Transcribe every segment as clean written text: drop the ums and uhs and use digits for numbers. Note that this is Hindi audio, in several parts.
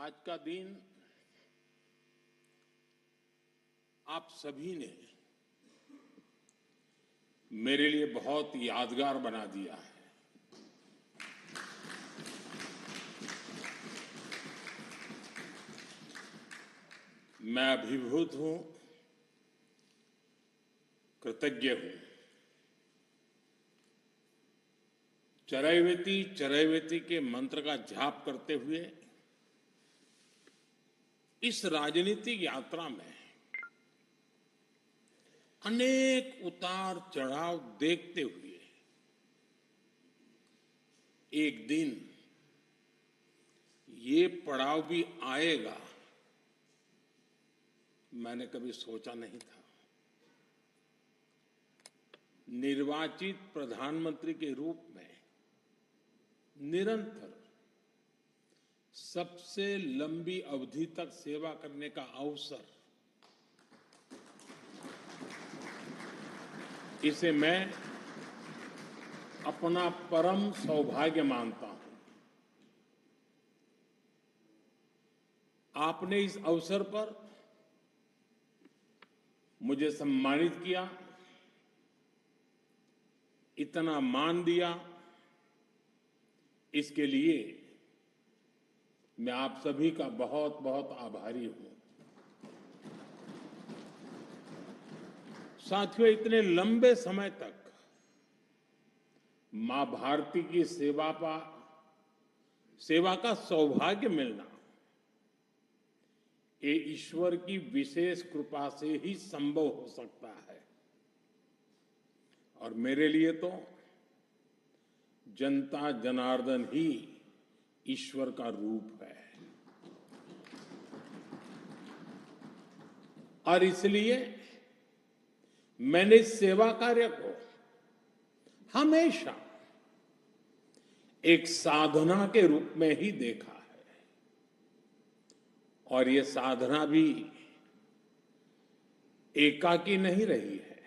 आज का दिन आप सभी ने मेरे लिए बहुत यादगार बना दिया है। मैं अभिभूत हूं, कृतज्ञ हूं। चरैवेति चरैवेति के मंत्र का जाप करते हुए इस राजनीतिक यात्रा में अनेक उतार चढ़ाव देखते हुए एक दिन ये पड़ाव भी आएगा, मैंने कभी सोचा नहीं था। निर्वाचित प्रधानमंत्री के रूप में निरंतर सबसे लंबी अवधि तक सेवा करने का अवसर, इसे मैं अपना परम सौभाग्य मानता हूं। आपने इस अवसर पर मुझे सम्मानित किया, इतना मान दिया, इसके लिए मैं आप सभी का बहुत बहुत आभारी हूं। साथियों, इतने लंबे समय तक मां भारती की सेवा का सौभाग्य मिलना, ये ईश्वर की विशेष कृपा से ही संभव हो सकता है। और मेरे लिए तो जनता जनार्दन ही ईश्वर का रूप है। और इसलिए मैंने इस सेवा कार्य को हमेशा एक साधना के रूप में ही देखा है। और ये साधना भी एकाकी नहीं रही है,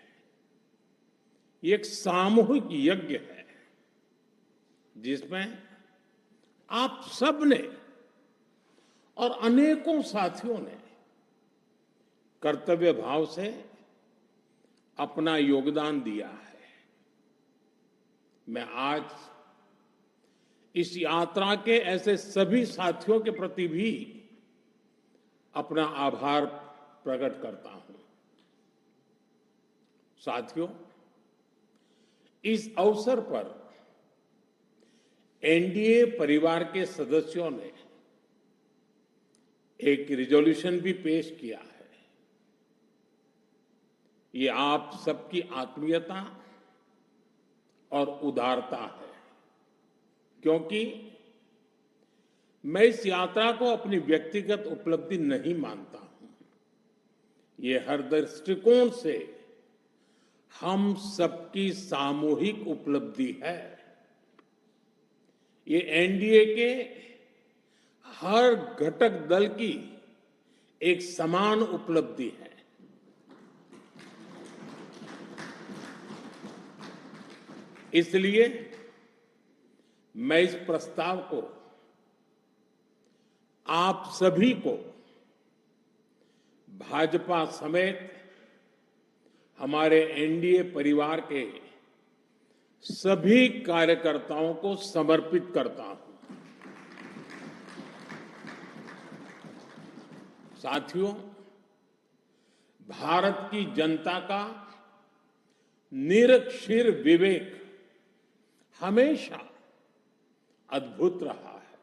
ये एक सामूहिक यज्ञ है जिसमें आप सब ने और अनेकों साथियों ने कर्तव्य भाव से अपना योगदान दिया है। मैं आज इस यात्रा के ऐसे सभी साथियों के प्रति भी अपना आभार प्रकट करता हूं। साथियों, इस अवसर पर एनडीए परिवार के सदस्यों ने एक रिजोल्यूशन भी पेश किया है। ये आप सबकी आत्मीयता और उदारता है, क्योंकि मैं इस यात्रा को अपनी व्यक्तिगत उपलब्धि नहीं मानता हूं। ये हर दृष्टिकोण से हम सबकी सामूहिक उपलब्धि है। ये एनडीए के हर घटक दल की एक समान उपलब्धि है। इसलिए मैं इस प्रस्ताव को आप सभी को, भाजपा समेत हमारे एनडीए परिवार के सभी कार्यकर्ताओं को समर्पित करता हूं। साथियों, भारत की जनता का निरक्षीर विवेक हमेशा अद्भुत रहा है।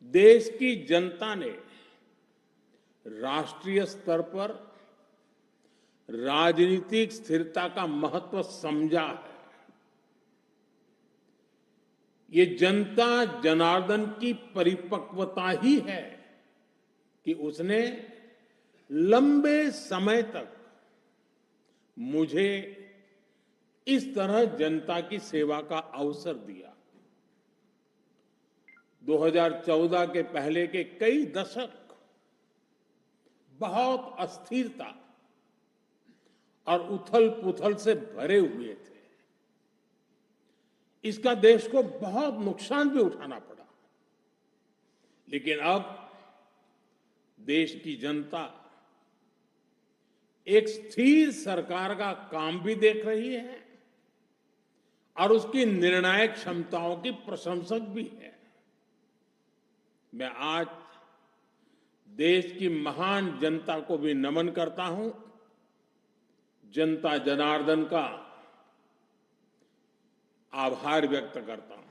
देश की जनता ने राष्ट्रीय स्तर पर राजनीतिक स्थिरता का महत्व समझा है। ये जनता जनार्दन की परिपक्वता ही है कि उसने लंबे समय तक मुझे इस तरह जनता की सेवा का अवसर दिया। 2014 के पहले के कई दशक बहुत अस्थिरता और उथल-पुथल से भरे हुए थे। इसका देश को बहुत नुकसान भी उठाना पड़ा। लेकिन अब देश की जनता एक स्थिर सरकार का काम भी देख रही है और उसकी निर्णायक क्षमताओं की प्रशंसक भी है। मैं आज देश की महान जनता को भी नमन करता हूं, जनता जनार्दन का आभार व्यक्त करता हूं।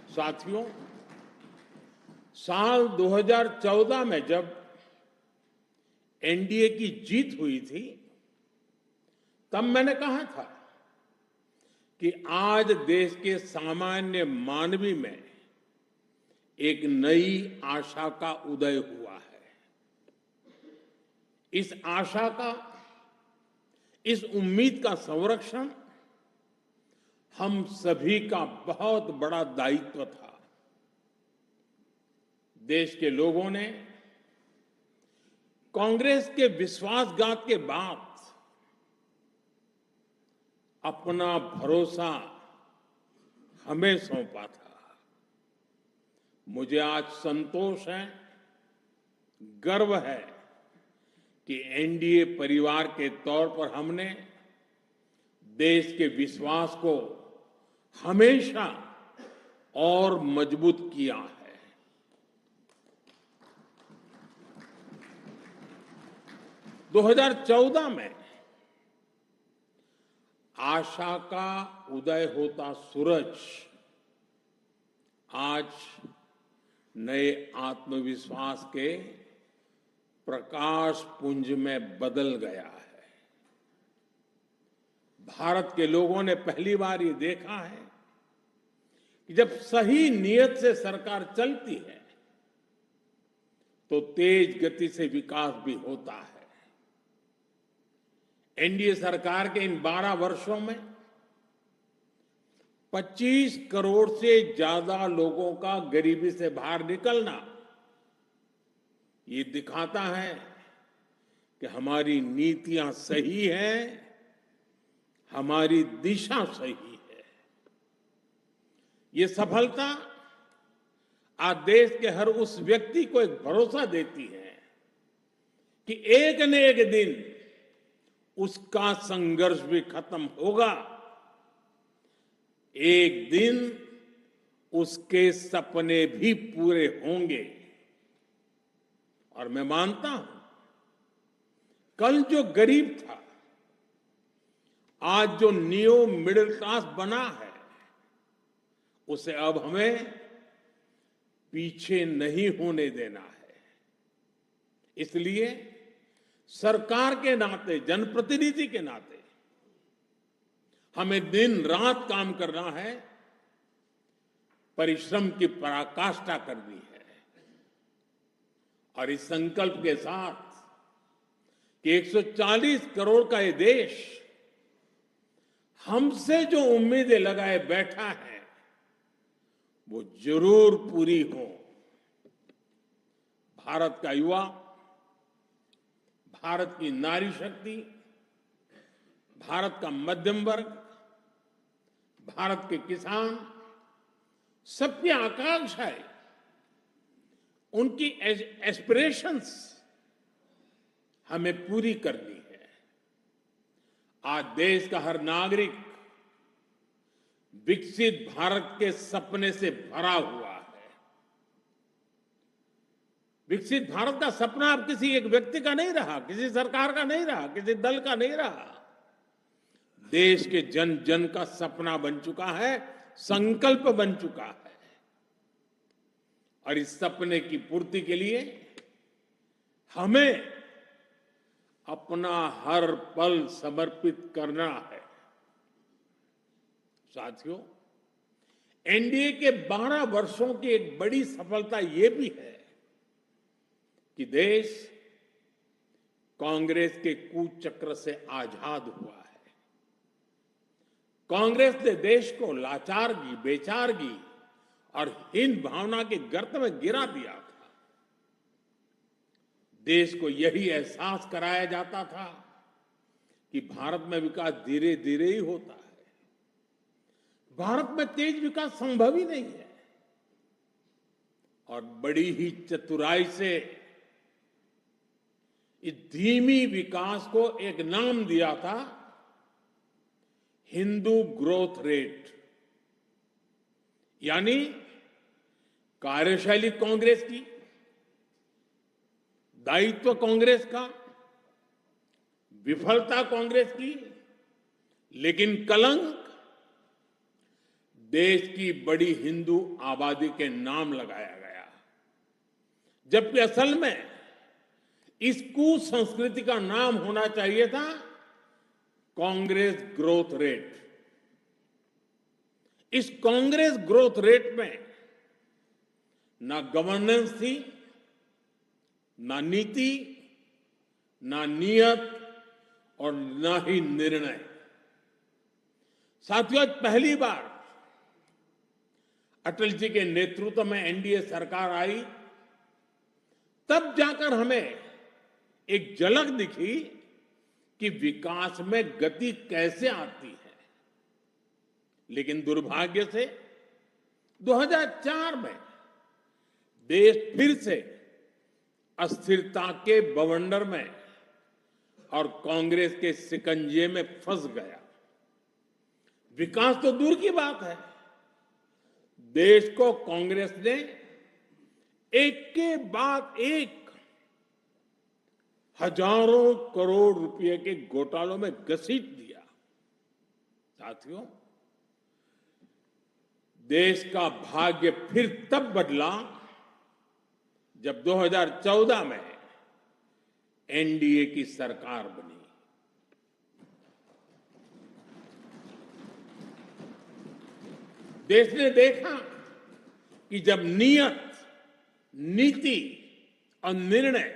साथियों, साल 2014 में जब एनडीए की जीत हुई थी, तब मैंने कहा था कि आज देश के सामान्य मानवी में एक नई आशा का उदय हुआ है। इस आशा का, इस उम्मीद का संरक्षण हम सभी का बहुत बड़ा दायित्व था। देश के लोगों ने कांग्रेस के विश्वासघात के बाद अपना भरोसा हमें सौंपा था। मुझे आज संतोष है, गर्व है कि एनडीए परिवार के तौर पर हमने देश के विश्वास को हमेशा और मजबूत किया है। 2014 में आशा का उदय होता सूरज आज नए आत्मविश्वास के प्रकाश पुंज में बदल गया है। भारत के लोगों ने पहली बार ये देखा है कि जब सही नीयत से सरकार चलती है तो तेज गति से विकास भी होता है। एनडीए सरकार के इन 12 वर्षों में 25 करोड़ से ज्यादा लोगों का गरीबी से बाहर निकलना ये दिखाता है कि हमारी नीतियां सही हैं, हमारी दिशा सही है। ये सफलता आज देश के हर उस व्यक्ति को एक भरोसा देती है कि एक न एक दिन उसका संघर्ष भी खत्म होगा, एक दिन उसके सपने भी पूरे होंगे। और मैं मानता हूं, कल जो गरीब था, आज जो न्यू मिडिल क्लास बना है, उसे अब हमें पीछे नहीं होने देना है। इसलिए सरकार के नाते, जनप्रतिनिधि के नाते हमें दिन रात काम करना है, परिश्रम की पराकाष्ठा करनी है। और इस संकल्प के साथ कि 140 करोड़ का ये देश हमसे जो उम्मीदें लगाए बैठा है वो जरूर पूरी हो। भारत का युवा, भारत की नारी शक्ति, भारत का मध्यम वर्ग, भारत के किसान, सबकी आकांक्षाएं, उनकी एस्पिरेशंस हमें पूरी करनी है। आज देश का हर नागरिक विकसित भारत के सपने से भरा हुआ है। विकसित भारत का सपना अब किसी एक व्यक्ति का नहीं रहा, किसी सरकार का नहीं रहा, किसी दल का नहीं रहा। देश के जन जन का सपना बन चुका है, संकल्प बन चुका है। और इस सपने की पूर्ति के लिए हमें अपना हर पल समर्पित करना है। साथियों, एनडीए के 12 वर्षों की एक बड़ी सफलता यह भी है कि देश कांग्रेस के कुचक्र से आजाद हुआ है। कांग्रेस ने देश को लाचारगी, बेचारगी और हीन भावना के गर्त में गिरा दिया था। देश को यही एहसास कराया जाता था कि भारत में विकास धीरे धीरे ही होता है, भारत में तेज विकास संभव ही नहीं है। और बड़ी ही चतुराई से इस धीमी विकास को एक नाम दिया था, हिंदू ग्रोथ रेट। यानी कार्यशैली कांग्रेस की, दायित्व कांग्रेस का, विफलता कांग्रेस की, लेकिन कलंक देश की बड़ी हिंदू आबादी के नाम लगाया गया। जबकि असल में इस कुसंस्कृति का नाम होना चाहिए था कांग्रेस ग्रोथ रेट। इस कांग्रेस ग्रोथ रेट में ना गवर्नेंस थी, ना नीति, ना नियत और ना ही निर्णय। साथियों, आज पहली बार अटल जी के नेतृत्व में एनडीए सरकार आई, तब जाकर हमें एक झलक दिखी कि विकास में गति कैसे आती है। लेकिन दुर्भाग्य से 2004 में देश फिर से अस्थिरता के बवंडर में और कांग्रेस के शिकंजे में फंस गया। विकास तो दूर की बात है, देश को कांग्रेस ने एक के बाद एक हजारों करोड़ रुपए के घोटालों में घसीट दिया। साथियों, देश का भाग्य फिर तब बदला जब 2014 में एनडीए की सरकार बनी। देश ने देखा कि जब नियत, नीति और निर्णय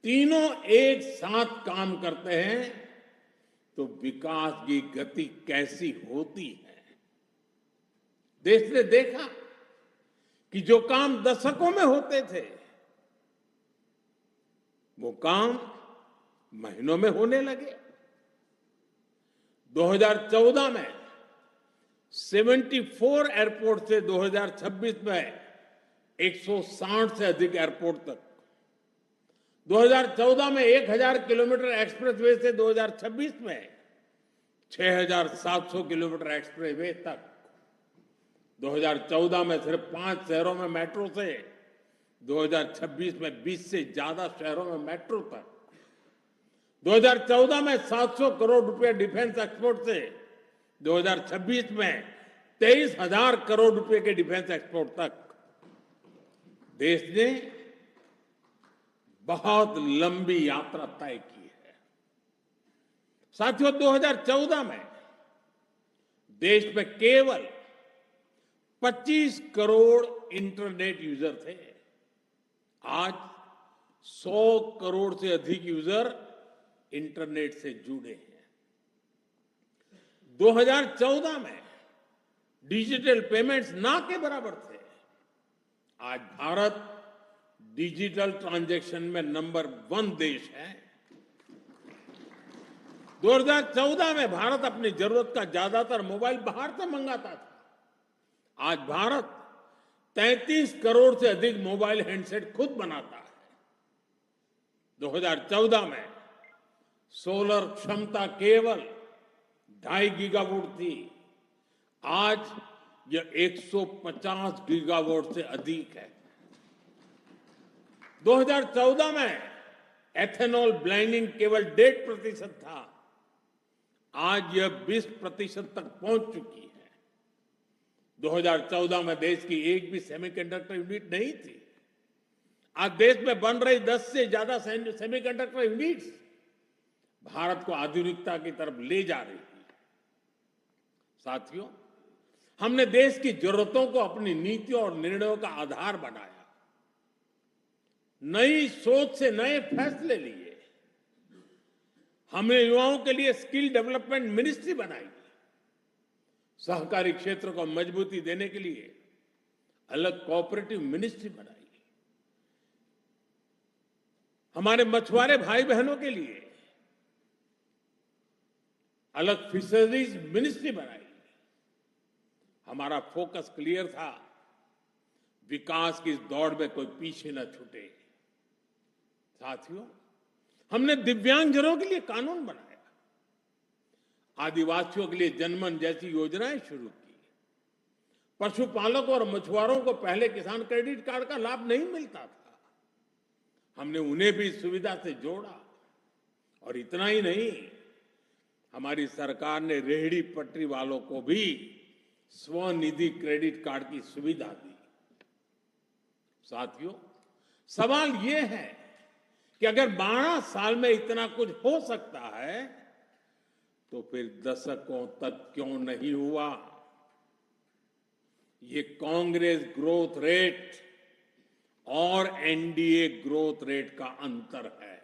तीनों एक साथ काम करते हैं तो विकास की गति कैसी होती है। देश ने देखा कि जो काम दशकों में होते थे वो काम महीनों में होने लगे। 2014 में 74 एयरपोर्ट से 2026 में 160 से अधिक एयरपोर्ट तक, 2014 में 1000 किलोमीटर एक्सप्रेसवे से 2026 में 6700 किलोमीटर एक्सप्रेसवे तक, 2014 में सिर्फ 5 शहरों में मेट्रो से 2026 में 20 से ज्यादा शहरों में मेट्रो तक, 2014 में 700 करोड़ रुपए डिफेंस एक्सपोर्ट से 2026 में 23,000 करोड़ रुपए के डिफेंस एक्सपोर्ट तक। देश ने बहुत लंबी यात्रा तय की है। साथियों, 2014 में देश में केवल 25 करोड़ इंटरनेट यूजर थे। आज 100 करोड़ से अधिक यूजर इंटरनेट से जुड़े हैं। 2014 में डिजिटल पेमेंट्स ना के बराबर थे। आज भारत डिजिटल ट्रांजैक्शन में नंबर 1 देश है। 2014 में भारत अपनी जरूरत का ज्यादातर मोबाइल बाहर से मंगाता था। आज भारत 33 करोड़ से अधिक मोबाइल हैंडसेट खुद बनाता है। 2014 में सोलर क्षमता केवल 2.5 गीगावाट थी। आज यह 150 गीगावाट से अधिक है। 2014 में एथेनॉल ब्लेंडिंग केवल 1.5% था। आज यह 20% तक पहुंच चुकी है। 2014 में देश की एक भी सेमीकंडक्टर यूनिट नहीं थी। आज देश में बन रही 10 से ज्यादा सेमीकंडक्टर यूनिट्स भारत को आधुनिकता की तरफ ले जा रही है। साथियों, हमने देश की जरूरतों को अपनी नीतियों और निर्णयों का आधार बनाया। नई सोच से नए फैसले लिए। हमने युवाओं के लिए स्किल डेवलपमेंट मिनिस्ट्री बनाई। सहकारी क्षेत्र को मजबूती देने के लिए अलग कोऑपरेटिव मिनिस्ट्री बनाई। हमारे मछुआरे भाई बहनों के लिए अलग फिशरीज मिनिस्ट्री बनाई। हमारा फोकस क्लियर था, विकास की इस दौड़ में कोई पीछे न छूटे। साथियों, हमने दिव्यांगजनों के लिए कानून बनाया, आदिवासियों के लिए जनमन जैसी योजनाएं शुरू की, पशुपालकों और मछुआरों को पहले किसान क्रेडिट कार्ड का लाभ नहीं मिलता था, हमने उन्हें भी इस सुविधा से जोड़ा। और इतना ही नहीं, हमारी सरकार ने रेहड़ी पटरी वालों को भी स्वनिधि क्रेडिट कार्ड की सुविधा दी। साथियों, सवाल यह है कि अगर 12 साल में इतना कुछ हो सकता है तो फिर दशकों तक क्यों नहीं हुआ? ये कांग्रेस ग्रोथ रेट और एनडीए ग्रोथ रेट का अंतर है।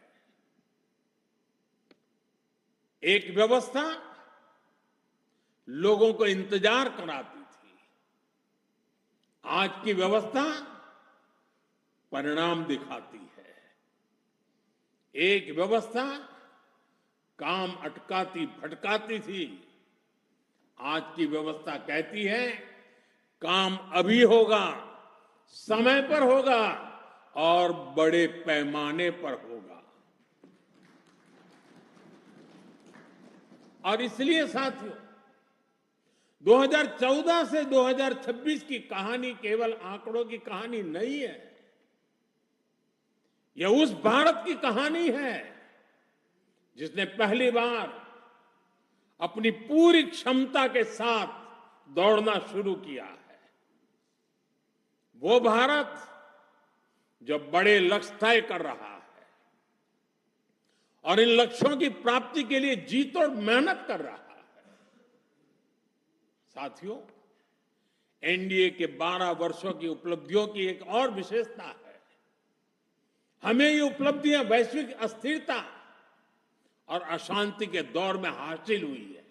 एक व्यवस्था लोगों को इंतजार कराती थी, आज की व्यवस्था परिणाम दिखाती है। एक व्यवस्था काम अटकाती भटकाती थी, आज की व्यवस्था कहती है काम अभी होगा, समय पर होगा और बड़े पैमाने पर होगा। और इसलिए साथियों, 2014 से 2026 की कहानी केवल आंकड़ों की कहानी नहीं है, यह उस भारत की कहानी है जिसने पहली बार अपनी पूरी क्षमता के साथ दौड़ना शुरू किया है। वो भारत जो बड़े लक्ष्य तय कर रहा है और इन लक्ष्यों की प्राप्ति के लिए जी तोड़ मेहनत कर रहा है। साथियों, एनडीए के 12 वर्षों की उपलब्धियों की एक और विशेषता है, हमें ये उपलब्धियां वैश्विक अस्थिरता और अशांति के दौर में हासिल हुई है।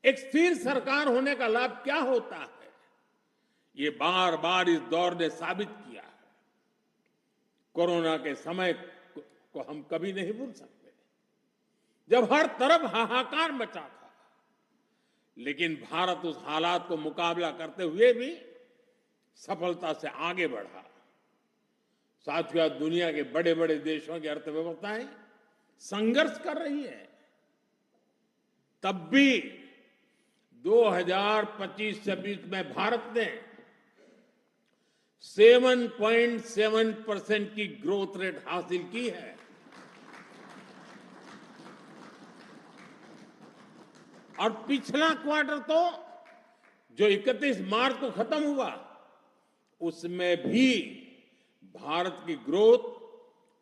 एक स्थिर सरकार होने का लाभ क्या होता है, ये बार बार इस दौर ने साबित किया है। कोरोना के समय को हम कभी नहीं भूल सकते, जब हर तरफ हाहाकार मचा था, लेकिन भारत उस हालात को मुकाबला करते हुए भी सफलता से आगे बढ़ा। साथियों, दुनिया के बड़े बड़े देशों की अर्थव्यवस्थाएं संघर्ष कर रही है, तब भी 2025-26 में भारत ने 7.7% की ग्रोथ रेट हासिल की है। और पिछला क्वार्टर तो जो 31 मार्च को खत्म हुआ, उसमें भी भारत की ग्रोथ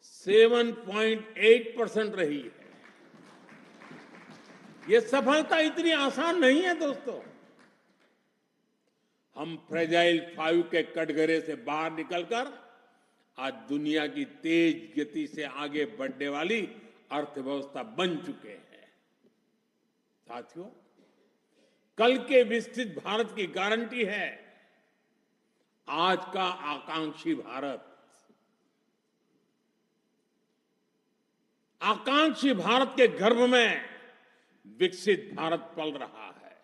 7.8% रही है। ये सफलता इतनी आसान नहीं है दोस्तों। हम फ्रेजाइल 5 के कटघरे से बाहर निकलकर आज दुनिया की तेज गति से आगे बढ़ने वाली अर्थव्यवस्था बन चुके हैं। साथियों, कल के विकसित भारत की गारंटी है आज का आकांक्षी भारत। आकांक्षी भारत के गर्भ में विकसित भारत पल रहा है।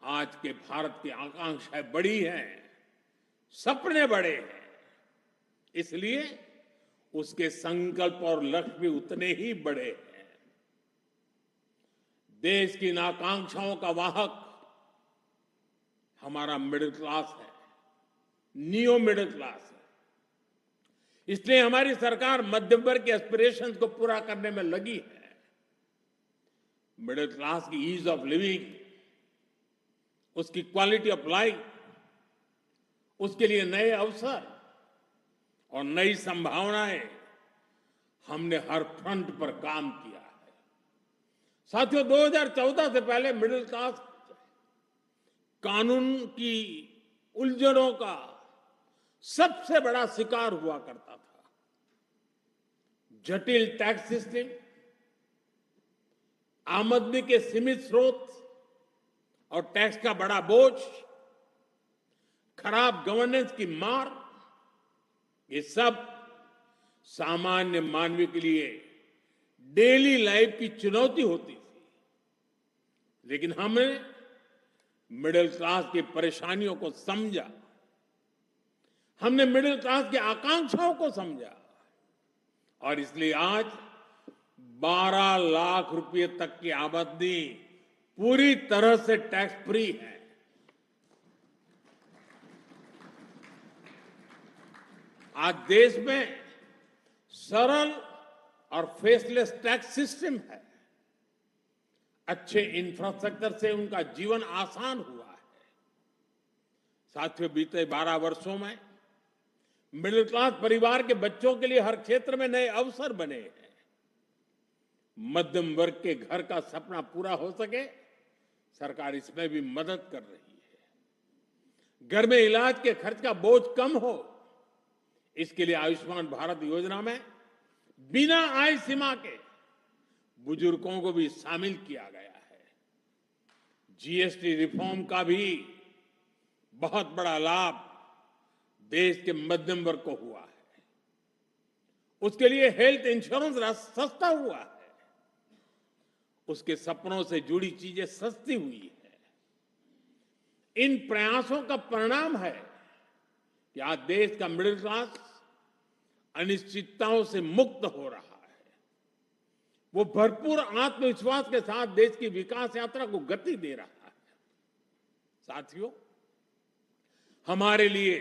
आज के भारत की आकांक्षाएं बड़ी हैं, सपने बड़े हैं, इसलिए उसके संकल्प और लक्ष्य भी उतने ही बड़े हैं। देश की इन आकांक्षाओं का वाहक हमारा मिडिल क्लास है, नियो मिडिल क्लास है। इसलिए हमारी सरकार मध्यम वर्ग के एस्पिरेशंस को पूरा करने में लगी है। मिडिल क्लास की ईज ऑफ लिविंग, उसकी क्वालिटी ऑफ लाइफ, उसके लिए नए अवसर और नई संभावनाएं, हमने हर फ्रंट पर काम किया है। साथियों, 2014 से पहले मिडिल क्लास कानून की उलझनों का सबसे बड़ा शिकार हुआ करता था। जटिल टैक्स सिस्टम, आमदनी के सीमित स्रोत और टैक्स का बड़ा बोझ, खराब गवर्नेंस की मार, ये सब सामान्य मानवीय के लिए डेली लाइफ की चुनौती होती थी। लेकिन हमने मिडिल क्लास की परेशानियों को समझा, हमने मिडिल क्लास की आकांक्षाओं को समझा और इसलिए आज 12 लाख रुपए तक की आमदनी पूरी तरह से टैक्स फ्री है। आज देश में सरल और फेसलेस टैक्स सिस्टम है। अच्छे इंफ्रास्ट्रक्चर से उनका जीवन आसान हुआ है। साथियों, बीते 12 वर्षों में मिडिल क्लास परिवार के बच्चों के लिए हर क्षेत्र में नए अवसर बने हैं। मध्यम वर्ग के घर का सपना पूरा हो सके, सरकार इसमें भी मदद कर रही है। घर में इलाज के खर्च का बोझ कम हो, इसके लिए आयुष्मान भारत योजना में बिना आय सीमा के बुजुर्गों को भी शामिल किया गया है। जीएसटी रिफॉर्म का भी बहुत बड़ा लाभ देश के मध्यम वर्ग को हुआ है। उसके लिए हेल्थ इंश्योरेंस सस्ता हुआ है। उसके सपनों से जुड़ी चीजें सस्ती हुई है। इन प्रयासों का परिणाम है कि आज देश का मिडिल क्लास अनिश्चितताओं से मुक्त हो रहा है। वो भरपूर आत्मविश्वास के साथ देश की विकास यात्रा को गति दे रहा है। साथियों, हमारे लिए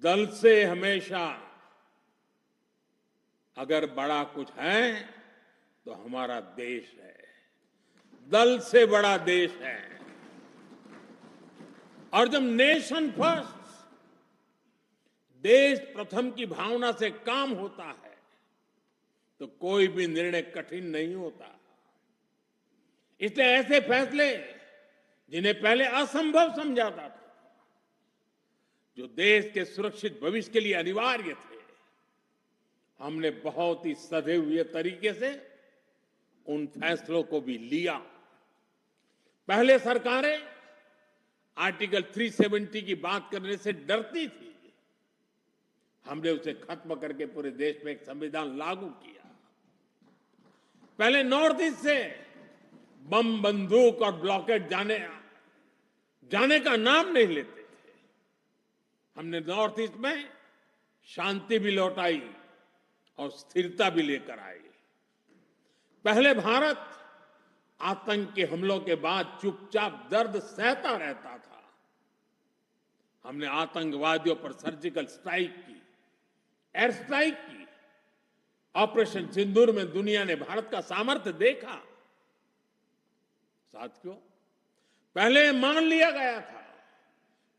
दल से हमेशा अगर बड़ा कुछ है तो हमारा देश है। दल से बड़ा देश है। और जब नेशन फर्स्ट, देश प्रथम की भावना से काम होता है तो कोई भी निर्णय कठिन नहीं होता। इसलिए ऐसे फैसले जिन्हें पहले असंभव समझाता था, जो देश के सुरक्षित भविष्य के लिए अनिवार्य थे, हमने बहुत ही सधे हुए तरीके से उन फैसलों को भी लिया। पहले सरकारें आर्टिकल 370 की बात करने से डरती थी। हमने उसे खत्म करके पूरे देश में एक संविधान लागू किया। पहले नॉर्थ ईस्ट से बम, बंदूक और ब्लॉकेट जाने का नाम नहीं लेते थे। हमने नॉर्थ ईस्ट में शांति भी लौटाई और स्थिरता भी लेकर आई। पहले भारत आतंक के हमलों के बाद चुपचाप दर्द सहता रहता था। हमने आतंकवादियों पर सर्जिकल स्ट्राइक की, एयर स्ट्राइक की। ऑपरेशन सिंदूर में दुनिया ने भारत का सामर्थ्य देखा। साथियों, पहले मान लिया गया था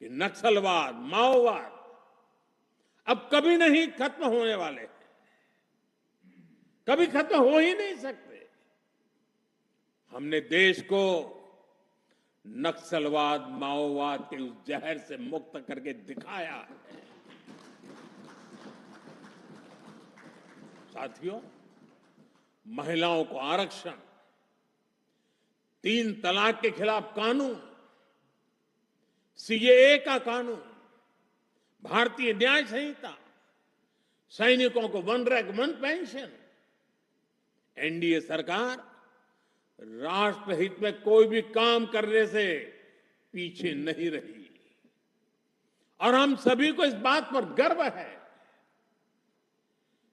कि नक्सलवाद, माओवाद अब कभी नहीं खत्म होने वाले, कभी खत्म हो ही नहीं सकते। हमने देश को नक्सलवाद, माओवाद के उस जहर से मुक्त करके दिखाया है। साथियों, महिलाओं को आरक्षण, 3 तलाक के खिलाफ कानून, सीएए का कानून, भारतीय न्याय संहिता, सैनिकों को 1 रैंक 1 पेंशन। एनडीए सरकार राष्ट्रहित में कोई भी काम करने से पीछे नहीं रही और हम सभी को इस बात पर गर्व है।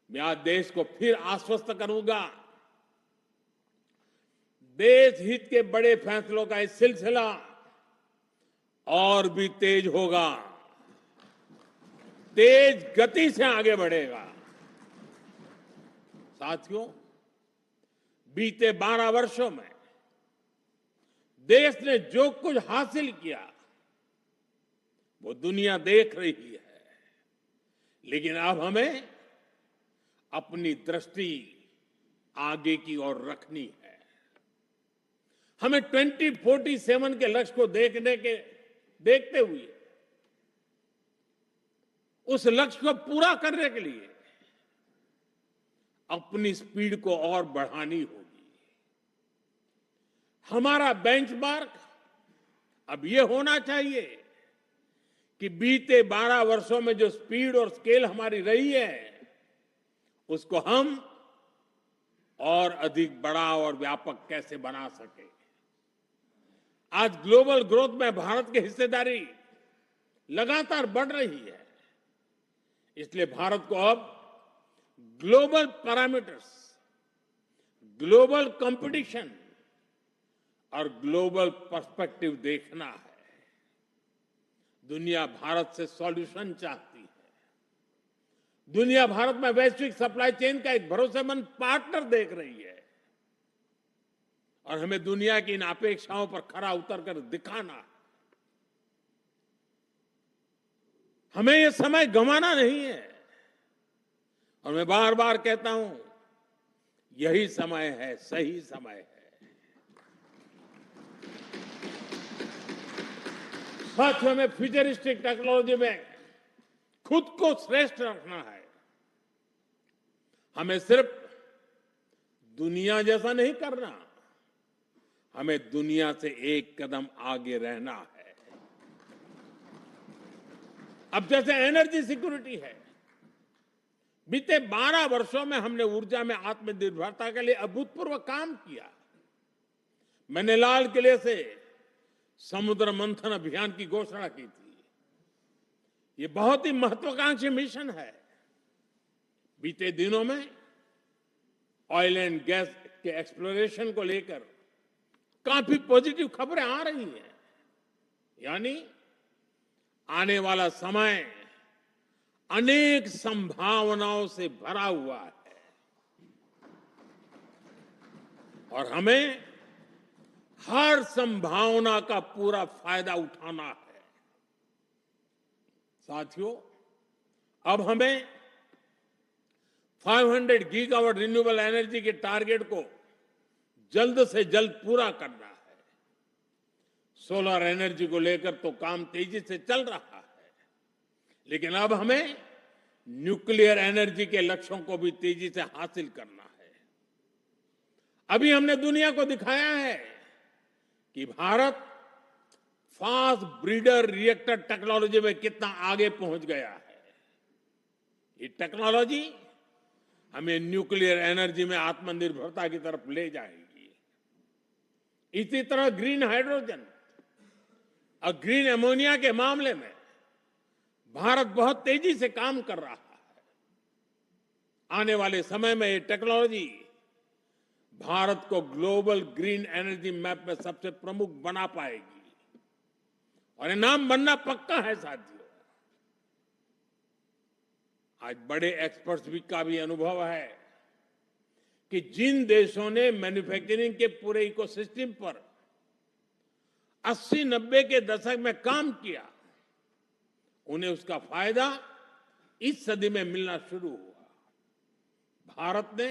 मैं आज देश को फिर आश्वस्त करूंगा, देश हित के बड़े फैसलों का ये सिलसिला और भी तेज होगा, तेज गति से आगे बढ़ेगा। साथियों, बीते 12 वर्षों में देश ने जो कुछ हासिल किया वो दुनिया देख रही है, लेकिन अब हमें अपनी दृष्टि आगे की ओर रखनी है। हमें 2047 के लक्ष्य को देखते हुए उस लक्ष्य को पूरा करने के लिए अपनी स्पीड को और बढ़ानी होगी। हमारा बेंचमार्क अब यह होना चाहिए कि बीते 12 वर्षों में जो स्पीड और स्केल हमारी रही है, उसको हम और अधिक बड़ा और व्यापक कैसे बना सके। आज ग्लोबल ग्रोथ में भारत की हिस्सेदारी लगातार बढ़ रही है। इसलिए भारत को अब ग्लोबल पैरामीटर्स, ग्लोबल कंपटीशन और ग्लोबल पर्सपेक्टिव देखना है। दुनिया भारत से सॉल्यूशन चाहती है। दुनिया भारत में वैश्विक सप्लाई चेन का एक भरोसेमंद पार्टनर देख रही है और हमें दुनिया की इन अपेक्षाओं पर खरा उतरकर दिखाना है। हमें यह समय गंवाना नहीं है और मैं बार बार कहता हूं, यही समय है, सही समय है। सच में फ्यूचरिस्टिक टेक्नोलॉजी में खुद को श्रेष्ठ रखना है। हमें सिर्फ दुनिया जैसा नहीं करना, हमें दुनिया से एक कदम आगे रहना है। अब जैसे एनर्जी सिक्योरिटी है, बीते 12 वर्षों में हमने ऊर्जा में आत्मनिर्भरता के लिए अभूतपूर्व काम किया। मैंने लाल किले से समुद्र मंथन अभियान की घोषणा की थी। ये बहुत ही महत्वाकांक्षी मिशन है। बीते दिनों में ऑयल एंड गैस के एक्सप्लोरेशन को लेकर काफी पॉजिटिव खबरें आ रही हैं। यानी आने वाला समय अनेक संभावनाओं से भरा हुआ है और हमें हर संभावना का पूरा फायदा उठाना है। साथियों, अब हमें 500 गीगावाट रिन्यूएबल एनर्जी के टारगेट को जल्द से जल्द पूरा करना है। सोलर एनर्जी को लेकर तो काम तेजी से चल रहा है, लेकिन अब हमें न्यूक्लियर एनर्जी के लक्ष्यों को भी तेजी से हासिल करना है। अभी हमने दुनिया को दिखाया है कि Bharat fast breeder reactor technology में कितना आगे पहुंच गया है। ये टेक्नोलॉजी हमें न्यूक्लियर एनर्जी में आत्मनिर्भरता की तरफ ले जाएगी। इसी तरह ग्रीन हाइड्रोजन और ग्रीन अमोनिया के मामले में भारत बहुत तेजी से काम कर रहा है। आने वाले समय में ये टेक्नोलॉजी भारत को ग्लोबल ग्रीन एनर्जी मैप में सबसे प्रमुख बना पाएगी और ये नाम बनना पक्का है। साथियों, आज बड़े एक्सपर्ट्स भी का भी अनुभव है कि जिन देशों ने मैन्युफैक्चरिंग के पूरे इकोसिस्टम पर 80-90 के दशक में काम किया, उन्हें उसका फायदा इस सदी में मिलना शुरू हुआ। भारत ने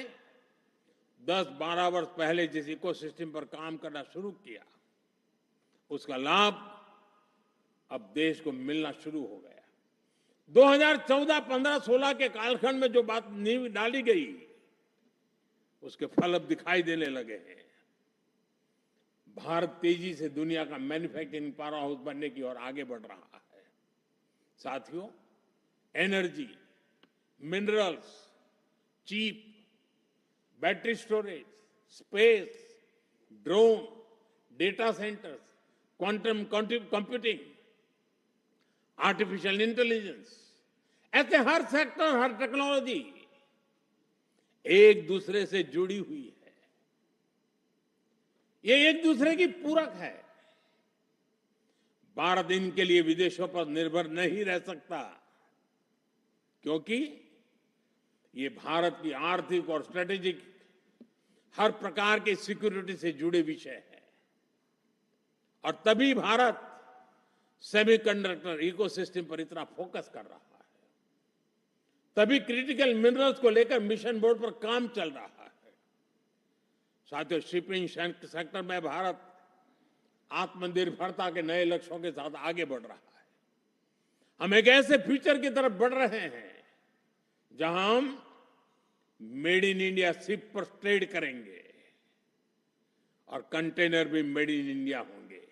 10-12 वर्ष पहले जिस इकोसिस्टम पर काम करना शुरू किया, उसका लाभ अब देश को मिलना शुरू हो गया। 2014, 15, 16 के कालखंड में जो बात नींव डाली गई, उसके फल अब दिखाई देने लगे हैं। भारत तेजी से दुनिया का मैन्युफैक्चरिंग पावर हाउस बनने की ओर आगे बढ़ रहा है। साथियों, energy, minerals, chip, battery storage, space, drone, data centers, quantum computing, artificial intelligence, ऐसे हर सेक्टर, हर टेक्नोलॉजी एक दूसरे से जुड़ी हुई है। ये एक दूसरे की पूरक है। भारत इनके लिए विदेशों पर निर्भर नहीं रह सकता, क्योंकि ये भारत की आर्थिक और स्ट्रेटेजिक हर प्रकार की सिक्योरिटी से जुड़े विषय है। और तभी भारत सेमीकंडक्टर इकोसिस्टम पर इतना फोकस कर रहा है। तभी क्रिटिकल मिनरल्स को लेकर मिशन बोर्ड पर काम चल रहा है। साथियों, शिपिंग सेक्टर में भारत आत्मनिर्भरता के नए लक्ष्यों के साथ आगे बढ़ रहा है। हम एक ऐसे फ्यूचर की तरफ बढ़ रहे हैं जहां हम मेड इन इंडिया शिप पर ट्रेड करेंगे और कंटेनर भी मेड इन इंडिया होंगे।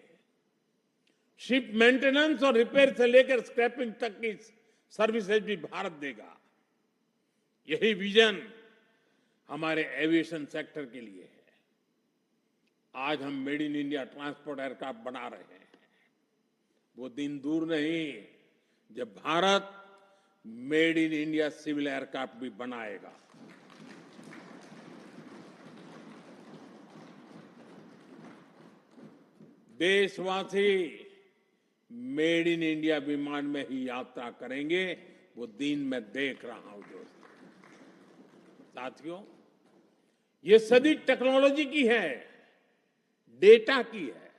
शिप मेंटेनेंस और रिपेयर से लेकर स्क्रैपिंग तक की सर्विसेज भी भारत देगा। यही विजन हमारे एविएशन सेक्टर के लिए है। आज हम made in India transport aircraft बना रहे हैं। वो दिन दूर नहीं जब Bharat made in India civil aircraft भी बनाएगा। देशवासी मेड इन इंडिया विमान में ही यात्रा करेंगे, वो दिन मैं देख रहा हूं दोस्तों। साथियों, ये सदी टेक्नोलॉजी की है, डेटा की है।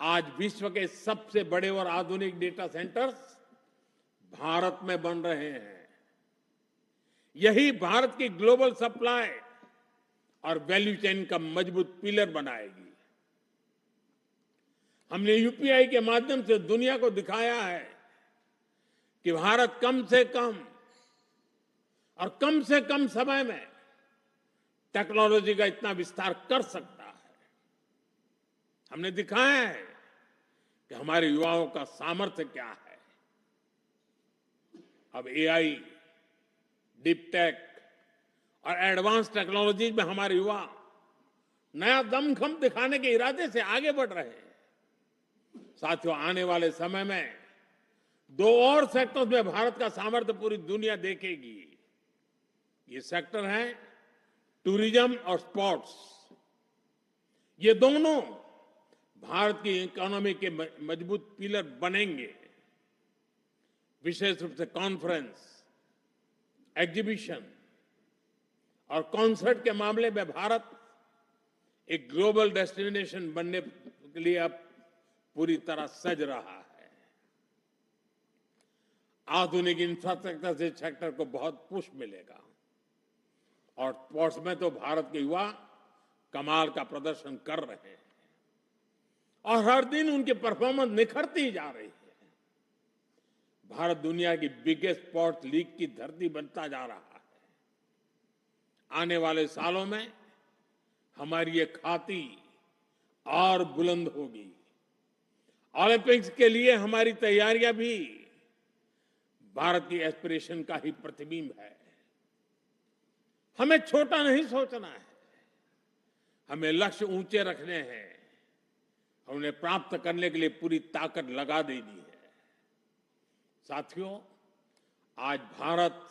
आज विश्व के सबसे बड़े और आधुनिक डेटा सेंटर्स भारत में बन रहे हैं। यही भारत की ग्लोबल सप्लाई और वैल्यू चेन का मजबूत पिलर बनाएगी। हमने यूपीआई के माध्यम से दुनिया को दिखाया है कि भारत कम से कम समय में टेक्नोलॉजी का इतना विस्तार कर सकता है। हमने दिखाया है कि हमारे युवाओं का सामर्थ्य क्या है। अब एआई, डीप टेक और एडवांस टेक्नोलॉजीज में हमारे युवा नया दमखम दिखाने के इरादे से आगे बढ़ रहे हैं। साथियों, आने वाले समय में 2 और सेक्टर्स में भारत का सामर्थ्य पूरी दुनिया देखेगी। ये सेक्टर है टूरिज्म और स्पोर्ट्स। ये दोनों भारत की इकोनॉमी के मजबूत पिलर बनेंगे। विशेष रूप से कॉन्फ्रेंस, एग्जीबिशन और कॉन्सर्ट के मामले में भारत एक ग्लोबल डेस्टिनेशन बनने के लिए अब पूरी तरह सज रहा है। आधुनिक इंफ्रास्ट्रक्चर से सेक्टर को बहुत पुश मिलेगा और स्पोर्ट्स में तो भारत के युवा कमाल का प्रदर्शन कर रहे हैं और हर दिन उनकी परफॉर्मेंस निखरती जा रही है। भारत दुनिया की बिगेस्ट स्पोर्ट्स लीग की धरती बनता जा रहा है। आने वाले सालों में हमारी ये ख्याति और बुलंद होगी। ओलंपिक्स के लिए हमारी तैयारियां भी भारत की एस्पिरेशन का ही प्रतिबिंब है। हमें छोटा नहीं सोचना है, हमें लक्ष्य ऊंचे रखने हैं, उन्हें प्राप्त करने के लिए पूरी ताकत लगा देनी है। साथियों, आज भारत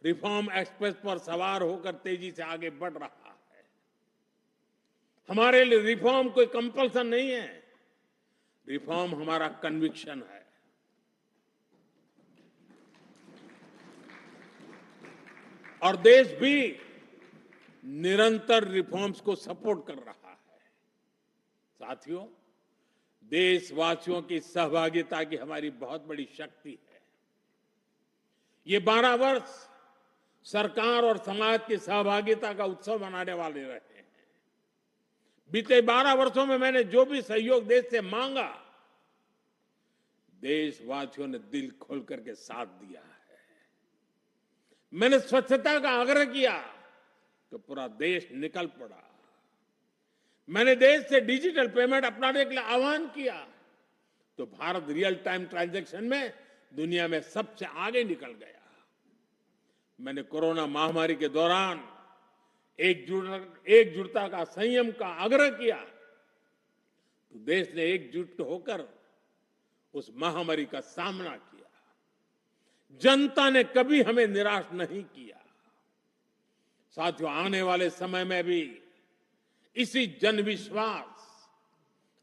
रिफॉर्म एक्सप्रेस पर सवार होकर तेजी से आगे बढ़ रहा है। हमारे लिए रिफॉर्म कोई कंपल्सन नहीं है, रिफॉर्म हमारा कन्विक्शन है। और देश भी निरंतर रिफॉर्म्स को सपोर्ट कर रहा है। साथियों, देशवासियों की सहभागिता की हमारी बहुत बड़ी शक्ति है। ये 12 वर्ष सरकार और समाज की सहभागिता का उत्सव मनाने वाले रहे हैं। बीते 12 वर्षों में मैंने जो भी सहयोग देश से मांगा, देशवासियों ने दिल खोल करके साथ दिया है। मैंने स्वच्छता का आग्रह किया तो पूरा देश निकल पड़ा। मैंने देश से डिजिटल पेमेंट अपनाने के लिए आह्वान किया तो भारत रियल टाइम ट्रांजैक्शन में दुनिया में सबसे आगे निकल गया। मैंने कोरोना महामारी के दौरान एकजुटता का, संयम का आग्रह किया तो देश ने एकजुट होकर उस महामारी का सामना किया। जनता ने कभी हमें निराश नहीं किया। साथियों, आने वाले समय में भी इसी जन विश्वास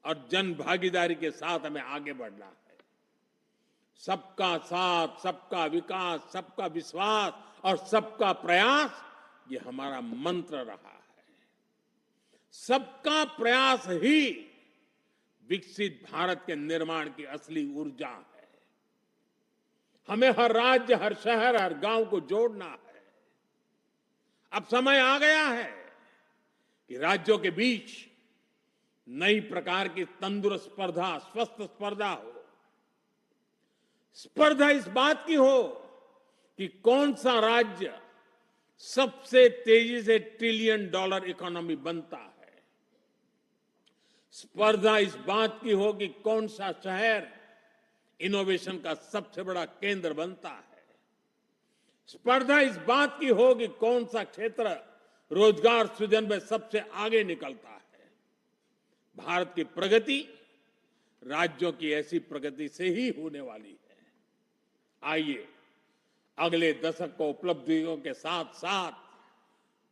और जन भागीदारी के साथ हमें आगे बढ़ना है। सबका साथ, सबका विकास, सबका विश्वास और सबका प्रयास, ये हमारा मंत्र रहा है। सबका प्रयास ही विकसित भारत के निर्माण की असली ऊर्जा है। हमें हर राज्य, हर शहर, हर गांव को जोड़ना है। अब समय आ गया है कि राज्यों के बीच नई प्रकार की तंदुरुस्त स्पर्धा, स्वस्थ स्पर्धा हो। स्पर्धा इस बात की हो कि कौन सा राज्य सबसे तेजी से $1 ट्रिलियन इकोनॉमी बनता है। स्पर्धा इस बात की हो कि कौन सा शहर इनोवेशन का सबसे बड़ा केंद्र बनता है। स्पर्धा इस बात की हो कि कौन सा क्षेत्र रोजगार सृजन में सबसे आगे निकलता है। भारत की प्रगति राज्यों की ऐसी प्रगति से ही होने वाली है। आइए अगले दशक को उपलब्धियों के साथ साथ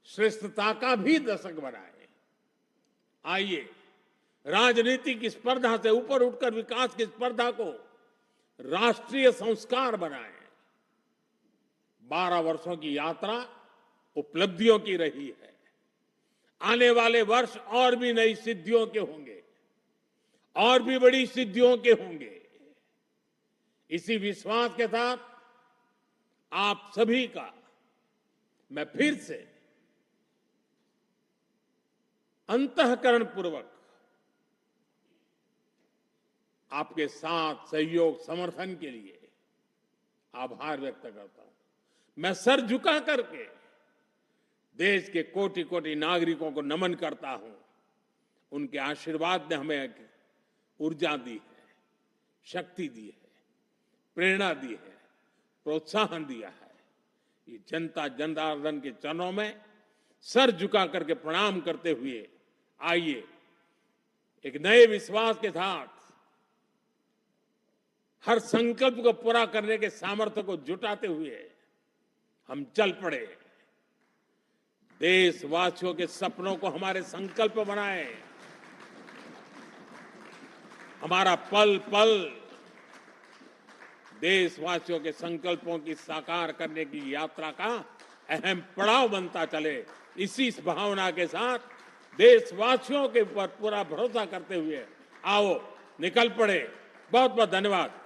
श्रेष्ठता का भी दशक बनाएं। आइए राजनीति की स्पर्धा से ऊपर उठकर विकास की स्पर्धा को राष्ट्रीय संस्कार बनाएं। 12 वर्षों की यात्रा उपलब्धियों की रही है। आने वाले वर्ष और भी नई सिद्धियों के होंगे, और भी बड़ी सिद्धियों के होंगे। इसी विश्वास के साथ आप सभी का मैं फिर से अंतःकरण पूर्वक आपके साथ सहयोग समर्थन के लिए आभार व्यक्त करता हूं। मैं सर झुका करके देश के कोटि कोटि नागरिकों को नमन करता हूं। उनके आशीर्वाद ने हमें ऊर्जा दी है, शक्ति दी है, प्रेरणा दी है, प्रोत्साहन दिया है। ये जनता जनार्दन के चरणों में सर झुका करके प्रणाम करते हुए आइए एक नए विश्वास के साथ हर संकल्प को पूरा करने के सामर्थ्य को जुटाते हुए हम चल पड़े। देशवासियों के सपनों को हमारे संकल्प बनाएं। हमारा पल पल देशवासियों के संकल्पों की साकार करने की यात्रा का अहम पड़ाव बनता चले। इसी भावना के साथ देशवासियों के ऊपर पूरा भरोसा करते हुए आओ निकल पड़े। बहुत बहुत धन्यवाद।